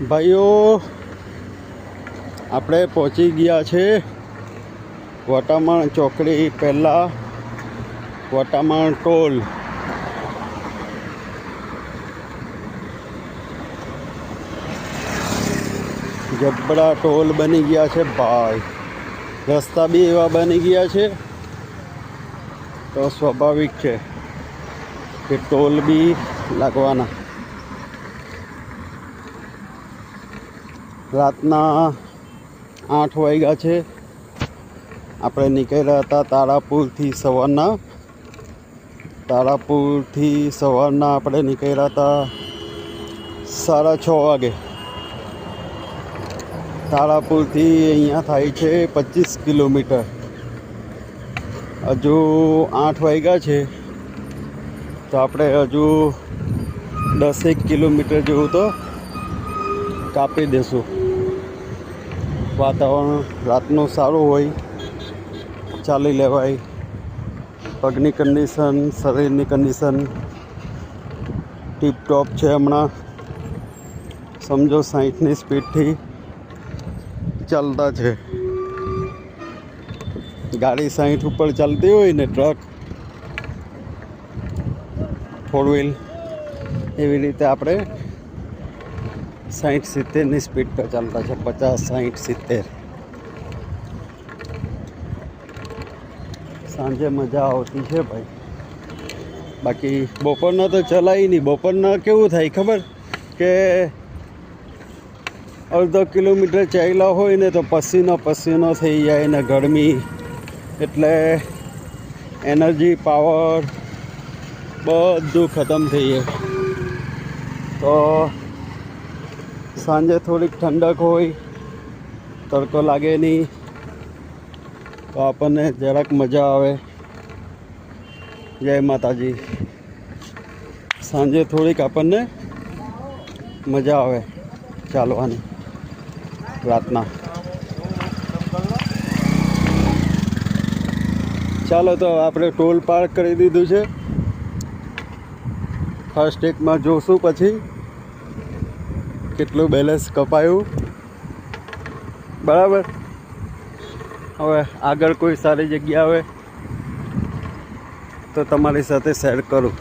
ભાઈઓ આપણે પહોંચી ગયા છે વટામણ ચોકડી પહેલાં વટામણ ટોલ. જબડા ટોલ બની ગયા છે ભાઈ. રસ્તા બી એવા બની ગયા છે તો સ્વાભાવિક છે કે ટોલ બી લાગવાના. રાતના 8 વાગ્યા છે. આપણે નીકળ્યા હતા તારાપુરથી સવારના આપણે નીકળ્યા હતા 6:30 વાગે. તારાપુરથી અહીંયા થાય છે 25 કિલોમીટર. હજુ 8 વાગ્યા છે તો આપણે હજુ 10 કિલોમીટર જેવું તો કાપી દેશું. વાતાવરણ રાતનું સારું હોય, ચાલી લેવાય. પગની કન્ડિશન, શરીરની કન્ડિશન ટીપટોપ છે. હમણાં સમજો 60ની સ્પીડથી ચાલતા છે. ગાડી 60 ઉપર ચાલતી હોય ને, ટ્રક, 4 વ્હીલ, એવી રીતે આપણે 60-70ની સ્પીડ પર ચાલતા છે. 50-60-70. સાંજે મજા આવતી છે ભાઈ. બાકી બપોરના તો ચલાય નહીં. બપોરના કેવું થાય ખબર કે અડધો કિલોમીટર ચાલ્યા હોય ને તો પસીનો થઈ જાય ને ગરમી, એટલે એનર્જી, પાવર બધું ખતમ થઈ જાય. તો સાંજે થોડીક ઠંડક હોય, તડકો લાગે નહીં, તો આપણને જરાક મજા આવે. જય માતાજી. સાંજે થોડીક આપણને મજા આવે ચાલવાની રાતના. ચાલો તો આપણે ટોલ પાર કરી દીધું છે. ફર્સ્ટ એકમાં જોશું પછી કેટલું બેલેન્સ કપાયું. બરાબર. હવે આગળ કોઈ સારી જગ્યા આવે તો તમારી સાથે શેર કરું.